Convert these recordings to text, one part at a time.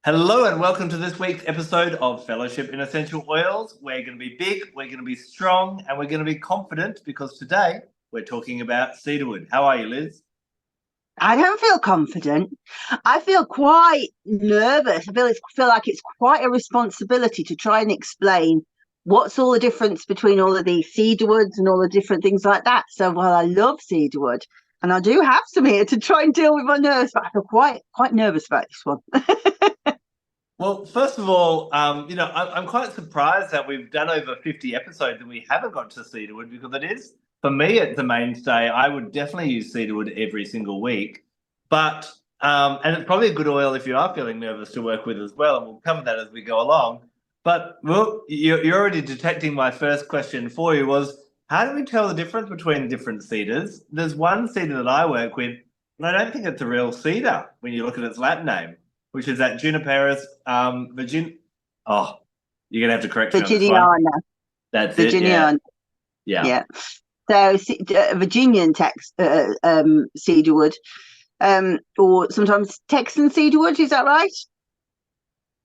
Hello and welcome to this week's episode of Fellowship in Essential Oils. We're going to be big, we're going to be strong, and we're going to be confident because today we're talking about cedarwood. How are you, Liz? I don't feel confident. I feel quite nervous. I feel like it's quite a responsibility to try and explain what's all the difference between all of these cedarwoods and all the different things like that. So while I love cedarwood, and I do have some here to try and deal with my nerves, but I feel quite nervous about this one. Well, first of all, I'm quite surprised that we've done over 50 episodes and we haven't got to cedarwood because it is, for me, it's a mainstay. I would definitely use cedarwood every single week. But, and it's probably a good oil if you are feeling nervous to work with as well. And we'll cover that as we go along. But, well, you're already detecting my first question for you was, how do we tell the difference between different cedars? There's one cedar that I work with, and I don't think it's a real cedar when you look at its Latin name, which is that Juniperus Oh, you're gonna have to correct me on this one. Virginiana, That's it. Yeah, Virginiana, yeah, yeah. So Virginian cedarwood, or sometimes Texan cedarwood. Is that right?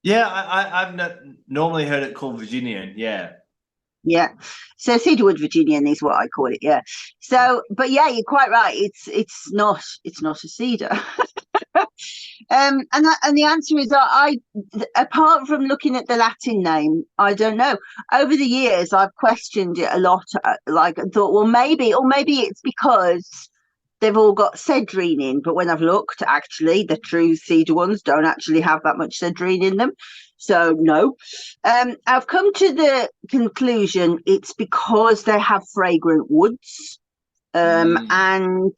yeah. I've not normally heard it called Virginian. Yeah, Yeah. So cedarwood Virginian is what I call it. Yeah. So, but yeah, you're quite right. It's not a cedar. And the answer is that apart from looking at the Latin name, I don't know. Over the years, I've questioned it a lot. Like, I thought, well, maybe it's because they've all got cedrine in. But when I've looked, actually, the true cedar ones don't actually have that much cedrine in them. So no, I've come to the conclusion it's because they have fragrant woods, mm. and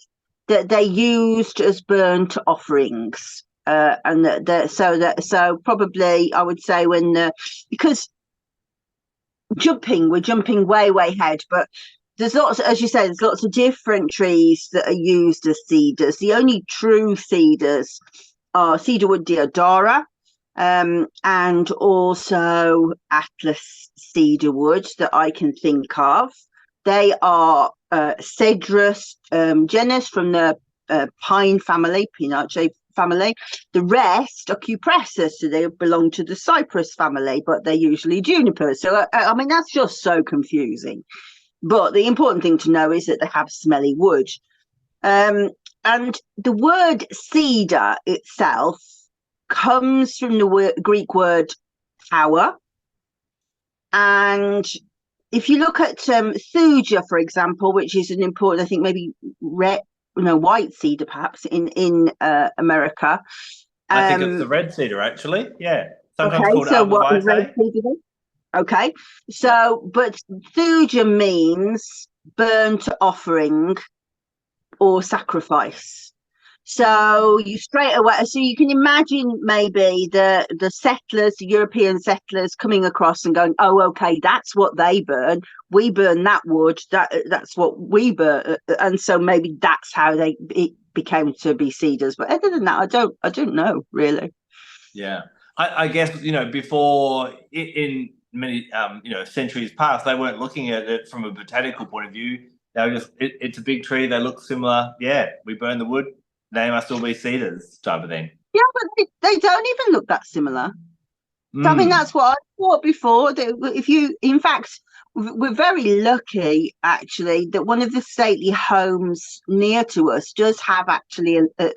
that they used as burnt offerings. And so probably I would say because we're jumping way ahead, but there's lots, as you say, there's lots of different trees that are used as cedars. The only true cedars are cedarwood deodara, and also Atlas cedarwood that I can think of. They are Cedrus genus from the pine family, Pinaceae family. The rest are Cupressus, so they belong to the cypress family, but they're usually junipers. So, I mean, that's just so confusing. But the important thing to know is that they have smelly wood. And the word cedar itself comes from the Greek word tower. And if you look at thuja, for example, which is an important, I think maybe white cedar perhaps in America. I think it's the red cedar actually. Yeah, sometimes Okay, called so arbor what is red vitae. cedar then? Okay, Yeah. but thuja means burnt offering or sacrifice. So you can imagine maybe the settlers, the European settlers coming across and going, oh, okay, that's what they burn. We burn that wood. That's what we burn, and so maybe that's how it became to be cedars. But other than that, I don't know really. Yeah, I guess before in many centuries past, they weren't looking at it from a botanical point of view. They were just it's a big tree. They look similar. Yeah, we burn the wood. They must all be cedars type of thing. Yeah, but they don't even look that similar. So, I mean, Mm. that's what I thought before. That if you, in fact, we're very lucky actually that one of the stately homes near to us does have actually a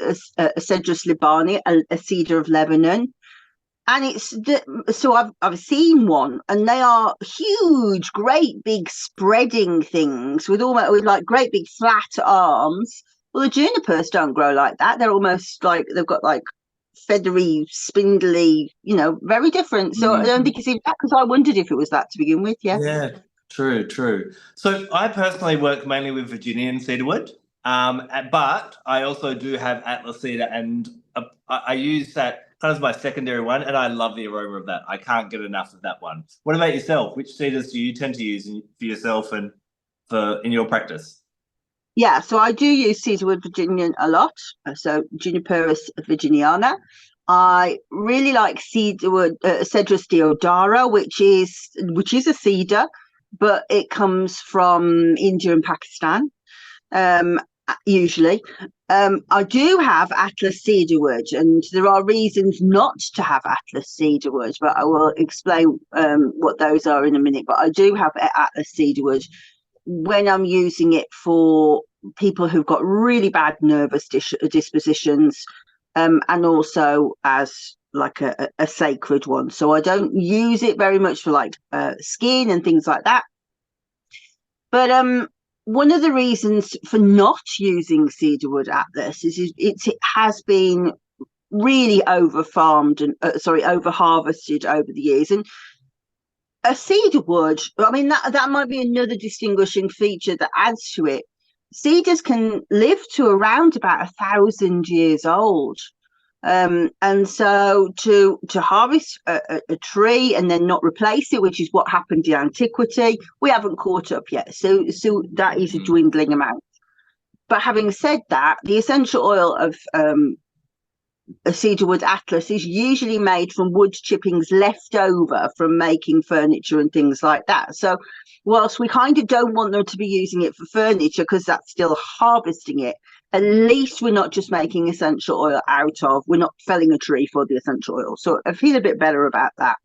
Cedrus libani, a cedar of Lebanon. And so I've seen one, and they are huge, great big spreading things with like great big flat arms. Well, the junipers don't grow like that. They're almost like they've got like feathery, spindly, very different. So I don't Mm. think it's even that, because I wondered if it was that to begin with. Yeah. Yeah, true, true. So I personally work mainly with Virginian cedarwood, but I also do have Atlas cedar, and I use that kind of as my secondary one, and I love the aroma of that. I can't get enough of that one. What about yourself? Which cedars do you tend to use for yourself and for in your practice? Yeah, so I do use cedarwood Virginian a lot. So Juniperus virginiana. I really like cedarwood Cedrus deodara, which is a cedar, but it comes from India and Pakistan. usually. I do have Atlas cedarwood, and there are reasons not to have Atlas cedarwood, but I will explain what those are in a minute. But I do have Atlas cedarwood when I'm using it for people who've got really bad nervous dispositions, and also as like a sacred one. So I don't use it very much for like skin and things like that. But one of the reasons for not using cedarwood Atlas is it has been really over farmed and over harvested over the years. And a cedarwood, I mean, that might be another distinguishing feature that adds to it. Cedars can live to around about 1,000 years old. And so to harvest a tree and then not replace it, which is what happened in antiquity, we haven't caught up yet. So that is a dwindling amount. But having said that, the essential oil of a cedarwood Atlas is usually made from wood chippings left over from making furniture and things like that. So whilst we kind of don't want them to be using it for furniture because that's still harvesting it, at least we're not just making essential oil we're not felling a tree for the essential oil. So I feel a bit better about that.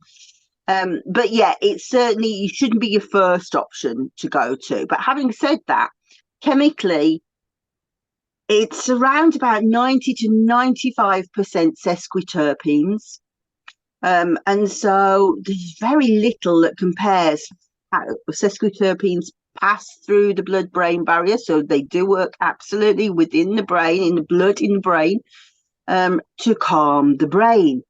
But yeah, it's certainly, you shouldn't be your first option to go to. But having said that, chemically, it's around about 90 to 95% sesquiterpenes. And so there's very little that compares how sesquiterpenes pass through the blood-brain barrier. So they do work absolutely within the brain, in the blood, in the brain, to calm the brain.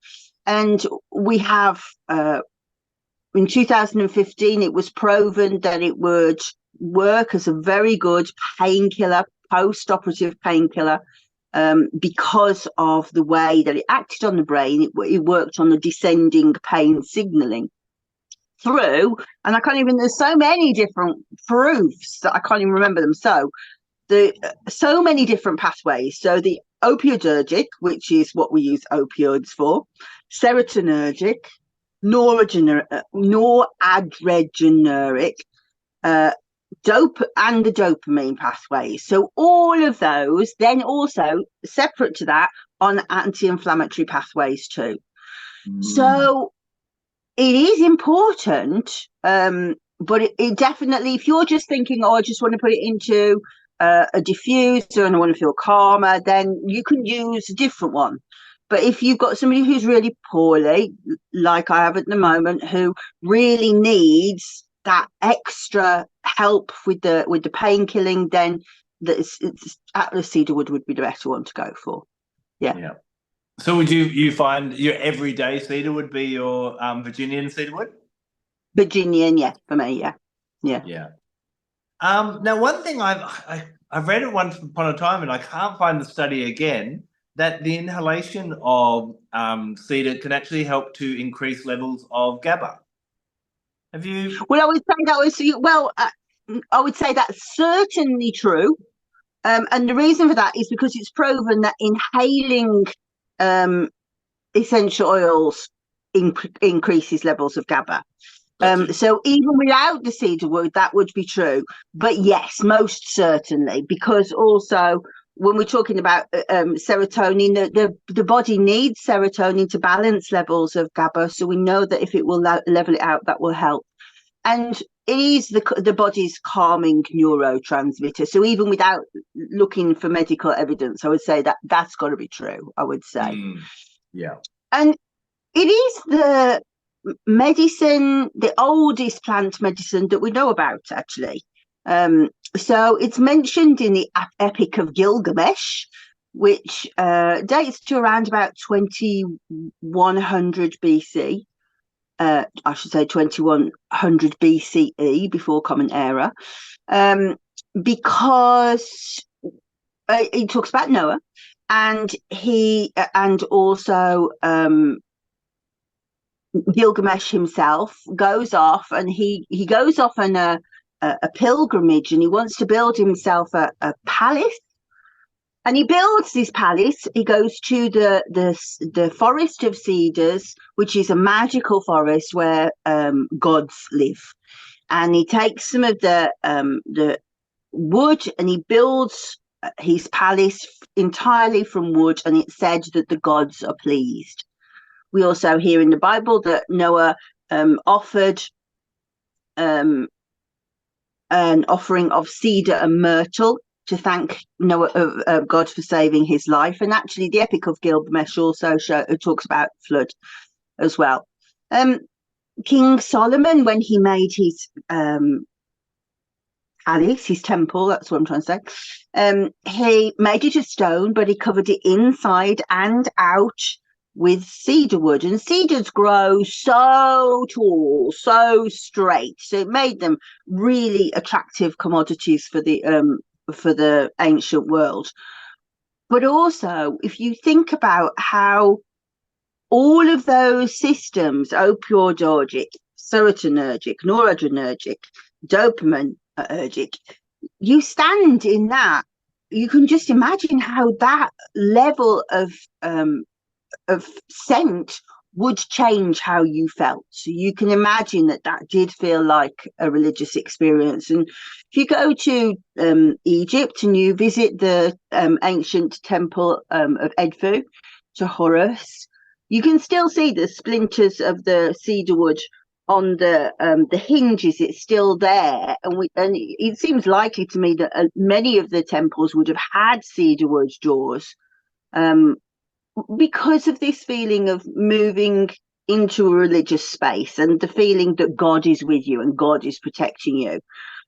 And we have, in 2015, it was proven that it would work as a very good painkiller, post-operative painkiller, because of the way that it acted on the brain. It worked on the descending pain signaling through, and I can't even, there's so many different proofs that I can't even remember them. So so many different pathways. So the opioidergic, which is what we use opioids for, serotonergic, noradrenergic, and the dopamine pathways. So all of those, then also separate to that, on anti-inflammatory pathways too. So it is important, but it definitely, if you're just thinking, oh, I just want to put it into a diffuser and I want to feel calmer, then you can use a different one. But if you've got somebody who's really poorly, like I have at the moment, who really needs that extra help with the pain killing, then Atlas cedarwood would be the better one to go for. Yeah. So would you find your everyday cedar would be your Virginian cedarwood? Virginian, yeah, for me, yeah. Now, one thing I've read it once upon a time, and I can't find the study again, that the inhalation of cedar can actually help to increase levels of GABA. Have you? Well, I would say that was I would say that's certainly true, and the reason for that is because it's proven that inhaling essential oils increases levels of GABA. So even without the cedarwood, that would be true. But yes, most certainly, because also when we're talking about serotonin, the body needs serotonin to balance levels of GABA. So we know that if it will level it out, that will help. And it is the body's calming neurotransmitter. So even without looking for medical evidence, I would say that that's got to be true, I would say. Yeah. And it is the medicine, the oldest plant medicine that we know about, actually. So it's mentioned in the Epic of Gilgamesh, which dates to around about 2100 BC. I should say 2100 BCE, before Common Era, because he talks about Noah, and also Gilgamesh himself goes off, and he goes off on a pilgrimage, and he wants to build himself a palace. And he builds this palace. He goes to the forest of cedars, which is a magical forest where gods live. And he takes some of the wood, and he builds his palace entirely from wood, and it's said that the gods are pleased. We also hear in the Bible that Noah offered an offering of cedar and myrtle to thank Noah, God for saving his life. And actually, the Epic of Gilgamesh also talks about flood as well. King Solomon, when he made his palace, his temple, that's what I'm trying to say, he made it of stone, but he covered it inside and out with cedar wood. And cedars grow so tall, so straight, so it made them really attractive commodities for the ancient world. But also, if you think about how all of those systems, opioidergic, serotonergic, noradrenergic, dopaminergic, you stand in that, you can just imagine how that level of scent would change how you felt. So you can imagine that did feel like a religious experience. And if you go to Egypt and you visit the ancient temple of Edfu to Horus, you can still see the splinters of the cedar wood on the hinges. It's still there, and it seems likely to me that many of the temples would have had cedar wood doors, because of this feeling of moving into a religious space and the feeling that God is with you and God is protecting you.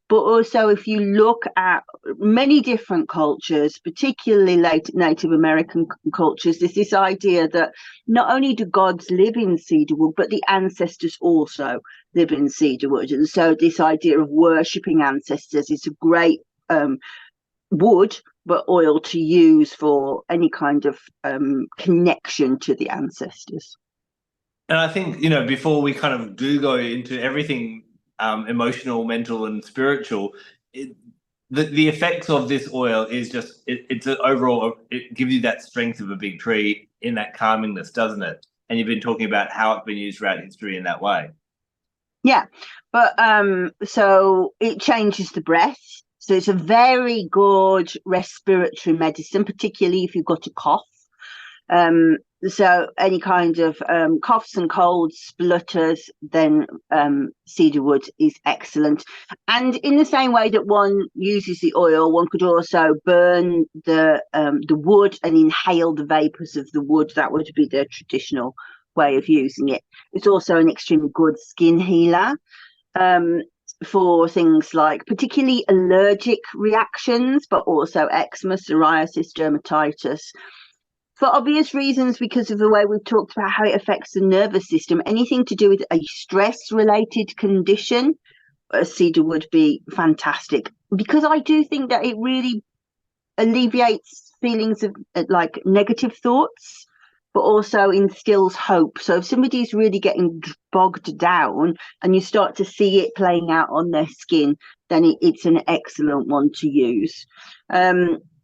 But also, if you look at many different cultures, particularly Native American cultures, there's this idea that not only do gods live in cedarwood, but the ancestors also live in cedarwood. And so this idea of worshipping ancestors is a great wood, but oil to use for any kind of connection to the ancestors. And I think, before we kind of do go into everything emotional, mental, and spiritual, the effects of this oil is just, it's an overall, it gives you that strength of a big tree in that calmingness, doesn't it? And you've been talking about how it's been used throughout history in that way. Yeah, but so it changes the breath. So it's a very good respiratory medicine, particularly if you've got a cough. So any kind of coughs and colds, splutters, then cedarwood is excellent. And in the same way that one uses the oil, one could also burn the wood and inhale the vapors of the wood. That would be the traditional way of using it. It's also an extremely good skin healer for things like particularly allergic reactions, but also eczema, psoriasis, dermatitis. For obvious reasons, because of the way we've talked about how it affects the nervous system, anything to do with a stress-related condition, cedar would be fantastic. Because I do think that it really alleviates feelings of like negative thoughts, but also instills hope. So if somebody's really getting bogged down and you start to see it playing out on their skin, then it's an excellent one to use.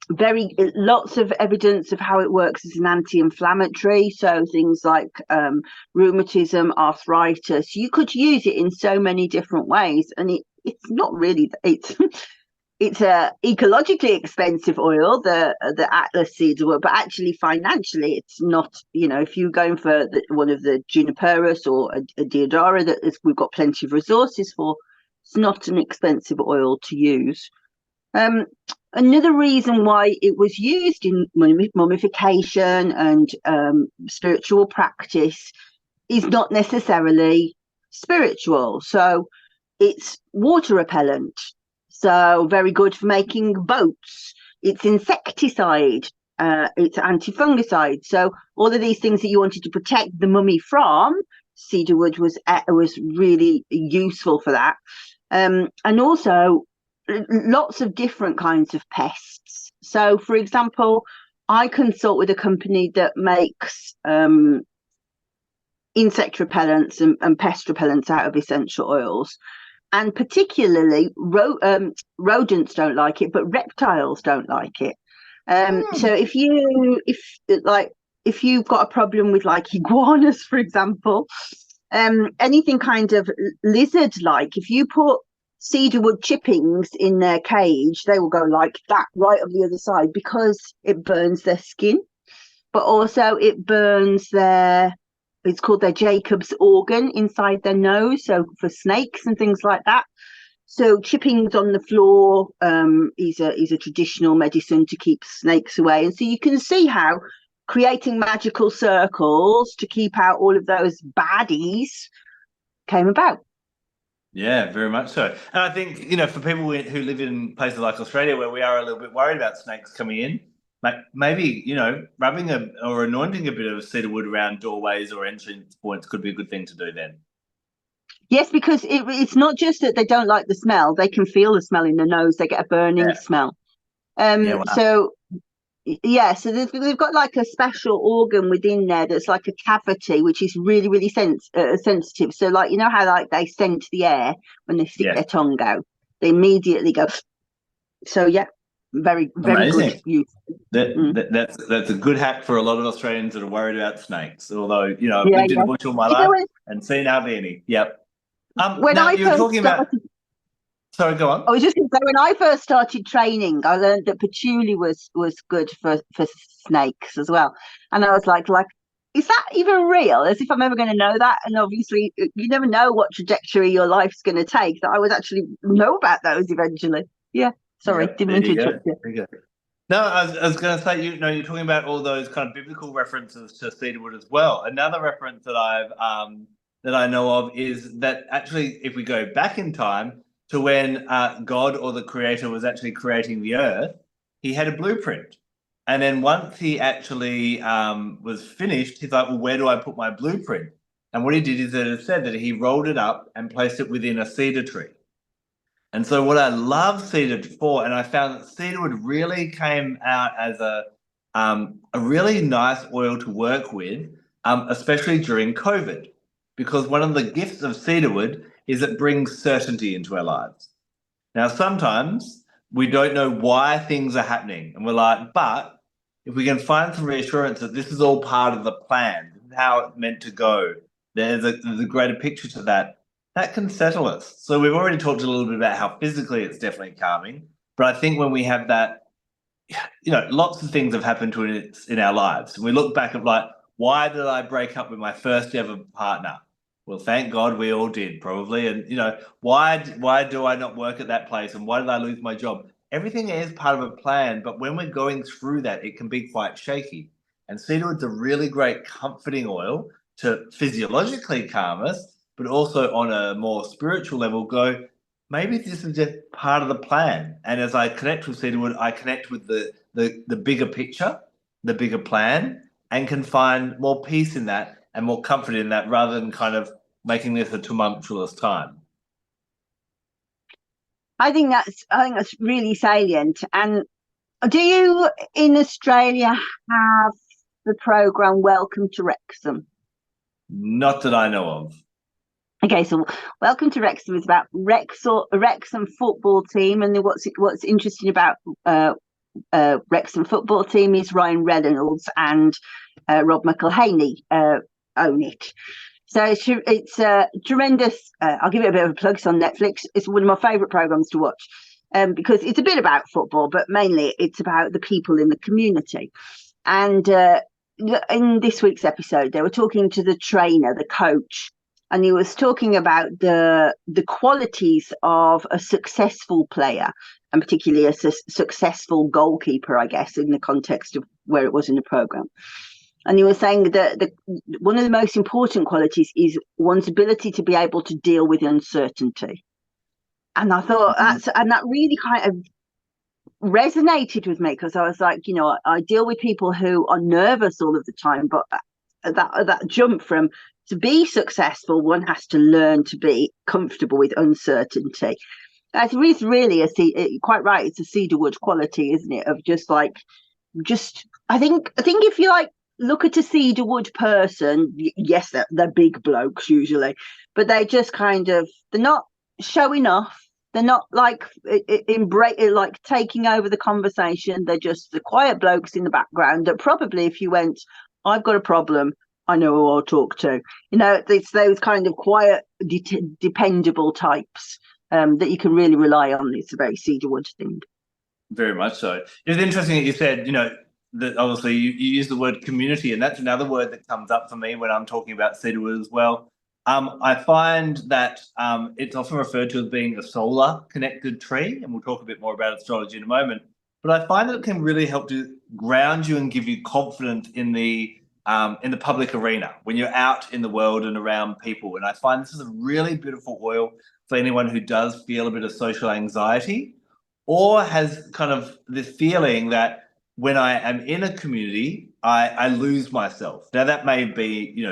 Lots of evidence of how it works as an anti-inflammatory, so things like rheumatism, arthritis. You could use it in so many different ways, and it's not really it's a ecologically expensive oil, the Atlas cedarwood, but actually financially it's not. If you're going for one of the juniperus or a deodara that we've got plenty of resources for, it's not an expensive oil to use. Another reason why it was used in mummification and spiritual practice is not necessarily spiritual. So it's water repellent, so very good for making boats. It's insecticide, it's anti-fungicide. So all of these things that you wanted to protect the mummy from, cedarwood was really useful for that. And also lots of different kinds of pests. So, for example, I consult with a company that makes insect repellents and pest repellents out of essential oils. And particularly rodents don't like it, but reptiles don't like it. So if you've got a problem with like iguanas, for example, anything kind of lizard-like, if you put cedarwood chippings in their cage, they will go like that right on the other side because it burns their skin, but also it burns their, it's called their Jacob's organ inside their nose. So for snakes and things like that. So chippings on the floor is a traditional medicine to keep snakes away. And so you can see how creating magical circles to keep out all of those baddies came about. Yeah, very much so. And I think, you know, for people who live in places like Australia where we are a little bit worried about snakes coming in, maybe, you know, rubbing or anointing a bit of cedarwood around doorways or entrance points could be a good thing to do then. Yes, because it's not just that they don't like the smell; they can feel the smell in the nose. They get a burning smell. Yeah, wow. So yeah, so they've got like a special organ within there that's like a cavity, which is really, really sensitive. So like, you know how like they scent the air when they stick their tongue out, they immediately go. So yeah, very, very Amazing. good use. That's a good hack for a lot of Australians that are worried about snakes. Although, you know, I've lived in the bush all my life and seen hardly any. Yep. When now I you're talking started, about. Sorry, go on. I was just going to say, when I first started training, I learned that patchouli was good for snakes as well, and I was like, is that even real? As if I'm ever going to know that. And obviously, you never know what trajectory your life's going to take. That I would actually know about those eventually. Yeah. Sorry, didn't mean to interrupt you. No, I was going to say, you know, you're talking about all those kind of biblical references to cedarwood as well. Another reference that I know of is that actually, if we go back in time to when God or the Creator was actually creating the earth, he had a blueprint. And then once he actually was finished, he's like, well, where do I put my blueprint? And what he did is that it said that he rolled it up and placed it within a cedar tree. And so what I love cedar for, and I found that cedarwood really came out as a really nice oil to work with, especially during COVID, because one of the gifts of cedarwood is it brings certainty into our lives. Now, sometimes we don't know why things are happening, and we're like, but if we can find some reassurance that this is all part of the plan, this is how it's meant to go, there's a greater picture to that, that can settle us. So we've already talked a little bit about how physically it's definitely calming, but I think when we have that, you know, lots of things have happened to us in our lives. And we look back at like, why did I break up with my first ever partner? Well, thank God we all did, probably. And you know, why do I not work at that place? And why did I lose my job? Everything is part of a plan, but when we're going through that, it can be quite shaky. And cedarwood's a really great comforting oil to physiologically calm us, but also on a more spiritual level, go, maybe this is just part of the plan. And as I connect with cedarwood, I connect with the bigger picture, the bigger plan, and can find more peace in that and more comfort in that rather than kind of making this a tumultuous time. I think that's really salient. And do you in Australia have the program Welcome to Wrexham? Not that I know of. Okay, so Welcome to Wrexham is about Wrexham football team, and what's interesting about Wrexham football team is Ryan Reynolds and Rob McElhaney own it. So it's tremendous. I'll give it a bit of a plug. It's on Netflix. It's one of my favourite programmes to watch because it's a bit about football, but mainly it's about the people in the community. And in this week's episode, they were talking to the trainer, the coach, and he was talking about the qualities of a successful player, and particularly a successful goalkeeper, I guess, in the context of where it was in the programme. And he was saying that one of the most important qualities is one's ability to be able to deal with uncertainty. And I thought that really kind of resonated with me, because I was like, you know, I deal with people who are nervous all of the time, but that jump from to be successful, one has to learn to be comfortable with uncertainty. That is really quite right. It's a cedarwood quality, isn't it? Of just I think if you like look at a cedarwood person, yes, they're big blokes usually, but they just kind of, they're not showing off. They're not like taking over the conversation. They're just the quiet blokes in the background that probably, if you went, I've got a problem, I know who I'll talk to. You know, it's those kind of quiet, dependable types that you can really rely on. It's a very cedarwood thing. Very much so. It's interesting that you said, that obviously you use the word community, and that's another word that comes up for me when I'm talking about cedarwood as well. I find that it's often referred to as being a solar connected tree, and we'll talk a bit more about astrology in a moment. But I find that it can really help to ground you and give you confidence in the public arena when you're out in the world and around people. And I find this is a really beautiful oil for anyone who does feel a bit of social anxiety or has kind of this feeling that when I am in a community, I lose myself. Now, that may be,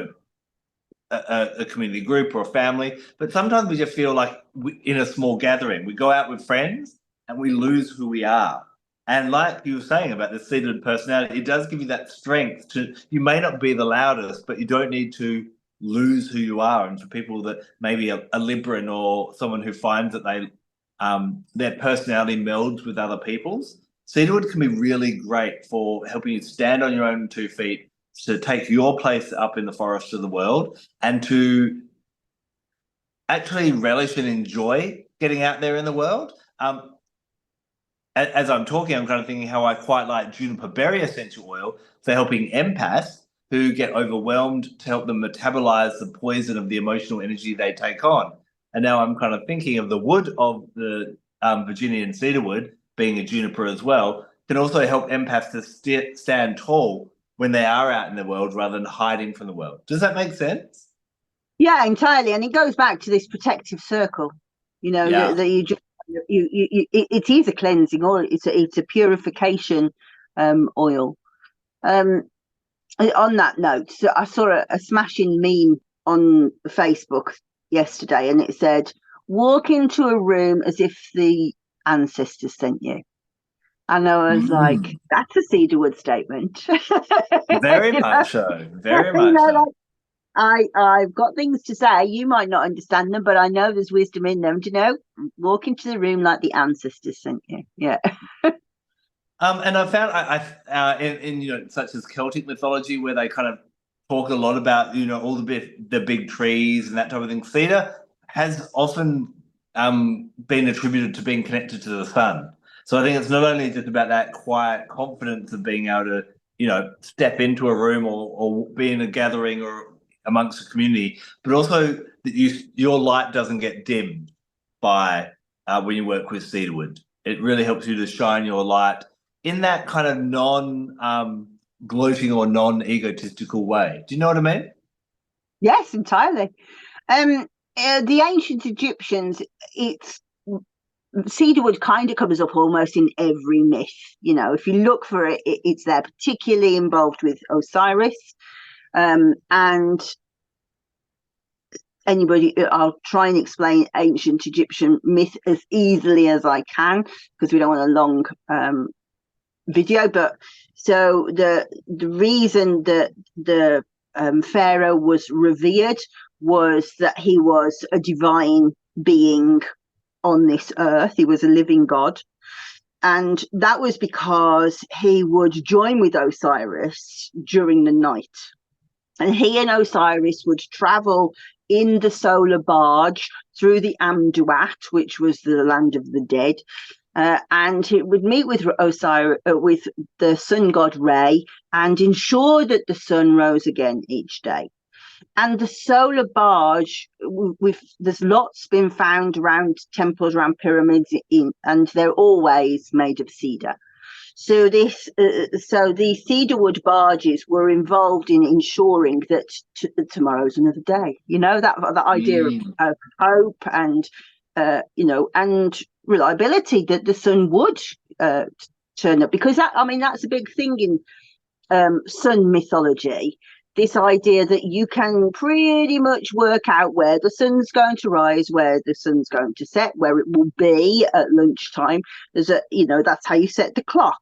a community group or a family, but sometimes we just feel like in a small gathering, we go out with friends and we lose who we are. And like you were saying about the seated personality, it does give you that strength to, you may not be the loudest, but you don't need to lose who you are. And for people that maybe a Libran or someone who finds that their personality melds with other people's, cedarwood can be really great for helping you stand on your own 2 feet, to take your place up in the forest of the world, and to actually relish and enjoy getting out there in the world. As I'm talking, I'm kind of thinking how I quite like juniper berry essential oil for helping empaths who get overwhelmed, to help them metabolize the poison of the emotional energy they take on. And now I'm kind of thinking of the wood of the Virginian cedarwood, being a juniper as well, can also help empaths to stand tall when they are out in the world rather than hiding from the world. Does that make sense? Yeah, entirely. And it goes back to this protective circle, Yeah. that you just, it is a cleansing oil. It's a purification oil. On that note, so I saw a smashing meme on Facebook yesterday, and it said, walk into a room as if the ancestors sent you. And I was like, that's a cedarwood statement. Very you much so. Very you much know, so. I've got things to say. You might not understand them, but I know there's wisdom in them. Do you know? Walk into the room like the ancestors sent you. Yeah. And I found in such as Celtic mythology, where they kind of talk a lot about all the big trees and that type of thing. Cedar has often been attributed to being connected to the sun. So I think it's not only just about that quiet confidence of being able to step into a room or be in a gathering or amongst a community, but also that your light doesn't get dimmed by when you work with cedarwood. It really helps you to shine your light in that kind of gloating or non-egotistical way. Do you know what I mean? Yes, entirely. The ancient Egyptians, it's cedarwood kind of comes up almost in every myth. If you look for it, it's there, particularly involved with Osiris. And I'll try and explain ancient Egyptian myth as easily as I can, because we don't want a long video. But so the reason that the pharaoh was revered was that he was a divine being on this earth. He was a living god, and that was because he would join with Osiris during the night, and he and Osiris would travel in the solar barge through the Amduat, which was the land of the dead, and he would meet with Osiris, with the sun god Re, and ensure that the sun rose again each day. And the solar barge, there's lots been found around temples, around pyramids, and they're always made of cedar. So these cedarwood barges were involved in ensuring that tomorrow's another day. That idea of hope and and reliability, that the sun would turn up, because that's a big thing in sun mythology. This idea that you can pretty much work out where the sun's going to rise, where the sun's going to set, where it will be at lunchtime. That's how you set the clock.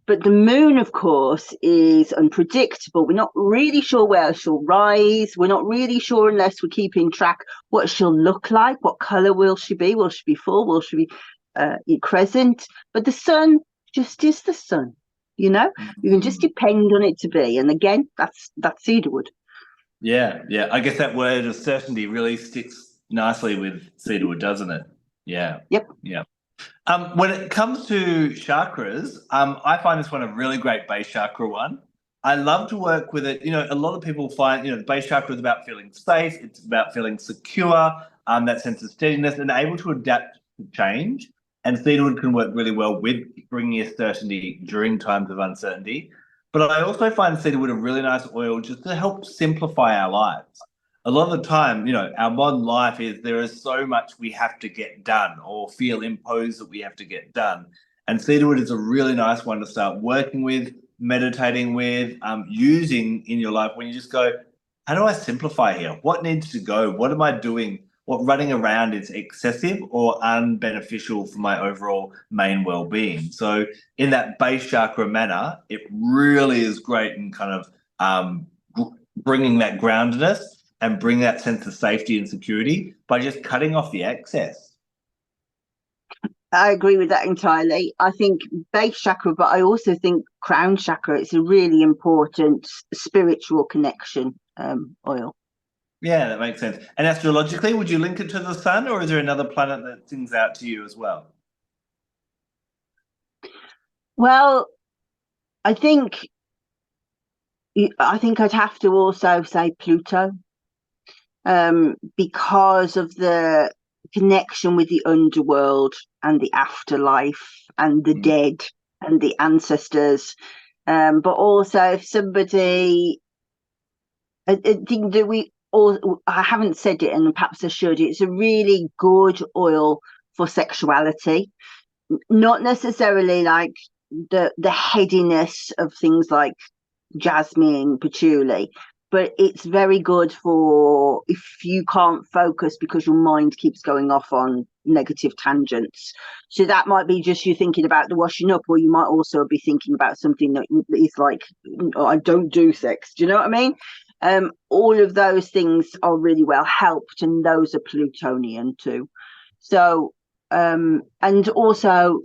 But the moon, of course, is unpredictable. We're not really sure where she'll rise. We're not really sure, unless we're keeping track, what she'll look like. What colour will she be? Will she be full? Will she be crescent? But the sun just is the sun. You can just depend on it to be. And again, that's cedarwood. Yeah. I guess that word of certainty really sticks nicely with cedarwood, doesn't it? Yeah. Yep. Yeah. When it comes to chakras, I find this one a really great base chakra one. I love to work with it. A lot of people find, the base chakra is about feeling safe. It's about feeling secure, that sense of steadiness and able to adapt to change. And cedarwood can work really well with bringing us certainty during times of uncertainty. But I also find cedarwood a really nice oil just to help simplify our lives. A lot of the time, our modern life is there is so much we have to get done or feel imposed that we have to get done. And cedarwood is a really nice one to start working with, meditating with, using in your life when you just go, how do I simplify here? What needs to go? What am I doing? What running around is excessive or unbeneficial for my overall main well-being? So in that base chakra manner, it really is great in kind of bringing that groundedness and bring that sense of safety and security by just cutting off the excess. I agree with that entirely. I think base chakra, but I also think crown chakra, it's a really important spiritual connection oil. Yeah, that makes sense. And astrologically, would you link it to the sun, or is there another planet that sings out to you as well? Well, I think I'd have to also say Pluto, because of the connection with the underworld and the afterlife and the dead and the ancestors. But also, if somebody, I think that we all, I haven't said it, and perhaps I should. It's a really good oil for sexuality, not necessarily like the headiness of things like jasmine, patchouli, but it's very good for if you can't focus because your mind keeps going off on negative tangents. So that might be just you thinking about the washing up, or you might also be thinking about something that is like, oh, I don't do sex. Do you know what I mean? All of those things are really well helped, and those are Plutonian too. So, and also,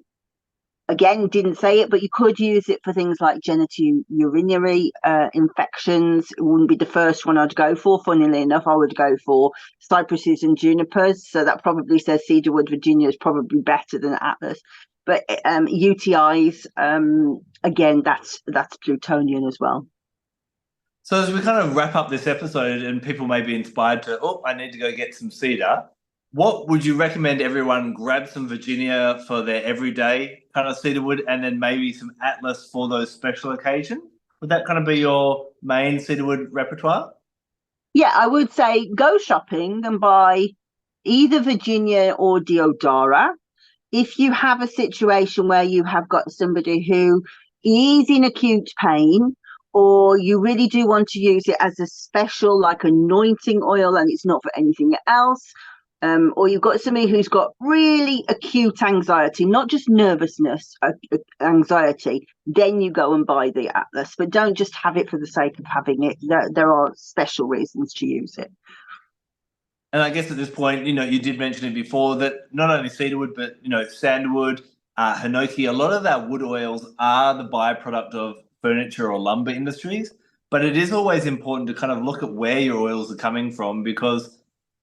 again, didn't say it, but you could use it for things like genitourinary infections. It wouldn't be the first one I'd go for. Funnily enough, I would go for cypresses and junipers. So that probably says cedarwood Virginia is probably better than Atlas. But UTIs, again, that's Plutonian as well. So as we kind of wrap up this episode and people may be inspired to, oh, I need to go get some cedar, what would you recommend everyone grab some Virginia for their everyday kind of cedarwood and then maybe some Atlas for those special occasions? Would that kind of be your main cedarwood repertoire? Yeah, I would say go shopping and buy either Virginia or Deodara. If you have a situation where you have got somebody who is in acute pain, or you really do want to use it as a special, like anointing oil, and it's not for anything else, or you've got somebody who's got really acute anxiety, not just nervousness, anxiety, then you go and buy the Atlas. But don't just have it for the sake of having it. There are special reasons to use it. And I guess at this point, you did mention it before that not only cedarwood, but, sandalwood, hinoki, a lot of our wood oils are the byproduct of furniture or lumber industries. But it is always important to kind of look at where your oils are coming from because,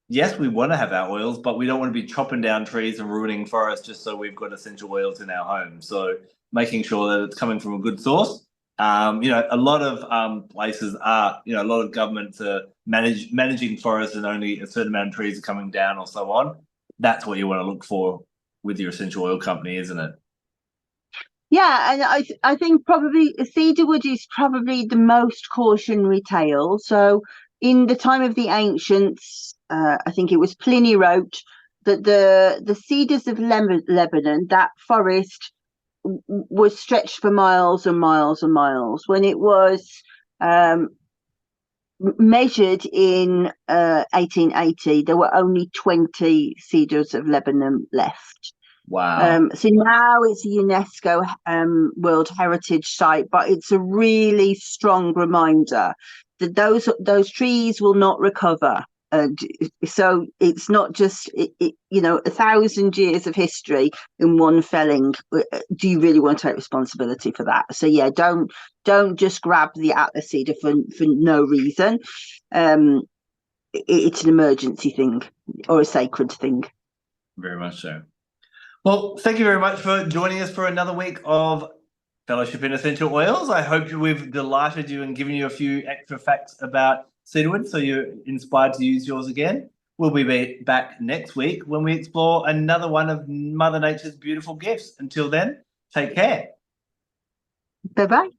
yes, we want to have our oils, but we don't want to be chopping down trees and ruining forests just so we've got essential oils in our home. So making sure that it's coming from a good source. A lot of places are, a lot of governments are managing forests and only a certain amount of trees are coming down or so on. That's what you want to look for with your essential oil company, isn't it? Yeah, and I think probably cedarwood is probably the most cautionary tale. So in the time of the ancients, I think it was Pliny wrote that the cedars of Lebanon, that forest was stretched for miles and miles and miles. When it was measured in 1880, there were only 20 cedars of Lebanon left. Wow. So now it's a UNESCO World Heritage Site, but it's a really strong reminder that those trees will not recover. So it's not just 1,000 years of history in one felling. Do you really want to take responsibility for that? So yeah, don't just grab the Atlas cedar for no reason. It's an emergency thing or a sacred thing. Very much so. Well, thank you very much for joining us for another week of Fellowship in Essential Oils. I hope we've delighted you and given you a few extra facts about cedarwood so you're inspired to use yours again. We'll be back next week when we explore another one of Mother Nature's beautiful gifts. Until then, take care. Bye-bye.